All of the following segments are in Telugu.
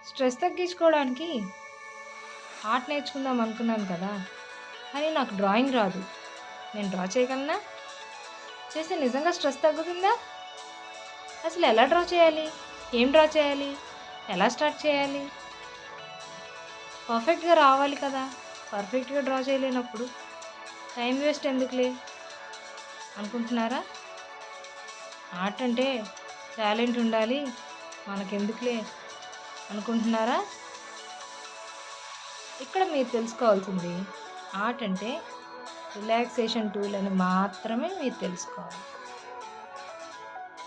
స్ట్రెస్ తగ్గించుకోవడానికి ఆర్ట్ నేర్చుకుందాం అనుకున్నాను కదా! కానీ నాకు డ్రాయింగ్ రాదు. నేను డ్రా చేయగలనా? చేస్తే నిజంగా స్ట్రెస్ తగ్గుతుందా? అసలు ఎలా డ్రా చేయాలి? ఏం డ్రా చేయాలి? ఎలా స్టార్ట్ చేయాలి? పర్ఫెక్ట్‌గా రావాలి కదా! పర్ఫెక్ట్‌గా డ్రా చేయలేనప్పుడు టైం వేస్ట్ ఎందుకులే అనుకుంటున్నారా? ఆర్ట్ అంటే టాలెంట్ ఉండాలి. మనకెందుకులే అనుకుంటున్నారా? ఇక్కడ మీరు తెలుసుకోవాల్సింది ఆర్ట్ అంటే రిలాక్సేషన్ టూల్ అని మాత్రమే మీరు తెలుసుకోవాలి.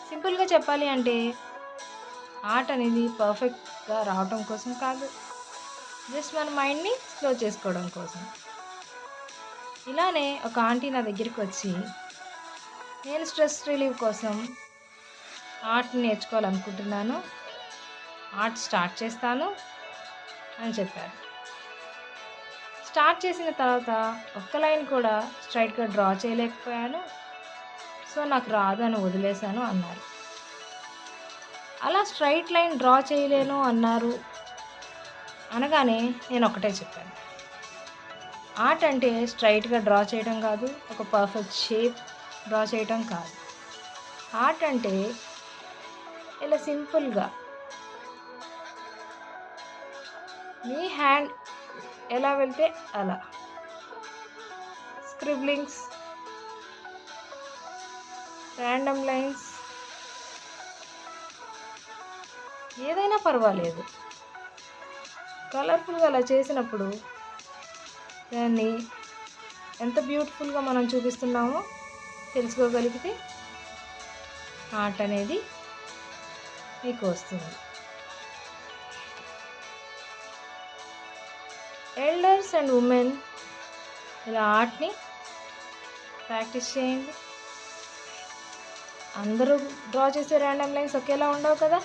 సింపుల్‌గా చెప్పాలి అంటే ఆర్ట్ అనేది పర్ఫెక్ట్‌గా రావటం కోసం కాదు. జస్ట్ మన మైండ్‌ని స్లో చేసుకోవడం కోసం. ఇలానే ఒక ఆంటీ నా దగ్గరికొచ్చి నేను స్ట్రెస్ రిలీవ్ కోసం ఆర్ట్ నేర్చుకోవాలనుకుంటున్నాను. ఆర్ట్ స్టార్ట్ చేస్తాను అని చెప్పారు. స్టార్ట్ చేసిన తర్వాత ఒక్క లైన్ కూడా స్ట్రెయిట్‌గా డ్రా చేయలేకపోయాను. సో, నాకు రాదు అని వదిలేసాను అన్నారు. అలా స్ట్రెయిట్ లైన్ డ్రా చేయలేను అన్నారు అనగానే నేను ఒకటే చెప్పాను. ఆర్ట్ అంటే స్ట్రెయిట్‌గా డ్రా చేయడం కాదు. ఒక పర్ఫెక్ట్ షేప్ డ్రా చేయడం కాదు. ఆర్ట్ అంటే ఇలా సింపుల్‌గా మీ హ్యాండ్ ఎలా వెళ్తే అలా స్క్రిబ్లింగ్స్, ర్యాండమ్ లైన్స్ ఏదైనా పర్వాలేదు. కలర్ఫుల్‌గా అలా చేసినప్పుడు దాన్ని ఎంత బ్యూటిఫుల్‌గా మనం చూపిస్తున్నామో తెలుసుకోగలిగితే ఆర్ట్ అనేది మీకు వస్తుంది. ఎల్డర్స్ అండ్ ఉమెన్ ఇలా ఆర్ట్‌ని ప్రాక్టీస్ చేయండి. అందరూ డ్రా చేసే ర్యాండమ్ లైన్స్ ఒకేలా ఉండవు కదా!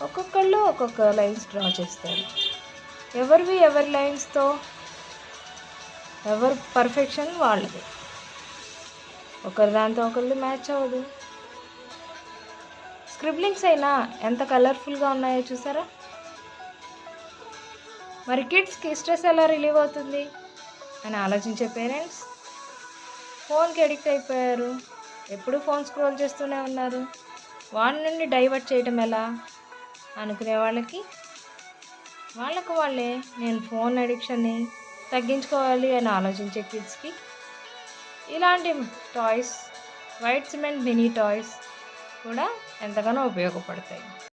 ఒక్కొక్కళ్ళు ఒక్కొక్క లైన్స్ డ్రా చేస్తారు. ఎవరి లైన్స్‌తో ఎవరి పర్ఫెక్షన్ వాళ్ళది. ఒకరి దాంతో ఒకరిది మ్యాచ్ అవ్వదు. స్క్రిబ్లింగ్స్ అయినా ఎంత కలర్ఫుల్‌గా ఉన్నాయో చూసారా? మరి కిడ్స్‌కి స్ట్రెస్ ఎలా రిలీవ్ అవుతుంది అని ఆలోచించే పేరెంట్స్ ఫోన్‌కి అడిక్ట్ అయిపోయారు. ఎప్పుడు ఫోన్ స్క్రోల్ చేస్తూనే ఉన్నారు. వాడి నుండి డైవర్ట్ చేయటం ఎలా అనుకునే వాళ్ళకి వాళ్ళే నేను ఫోన్ అడిక్షన్ని తగ్గించుకోవాలి అని ఆలోచించే కిడ్స్‌కి ఇలాంటి toys white cement mini toys కూడా ఎంతగానో ఉపయోగపడతాయి.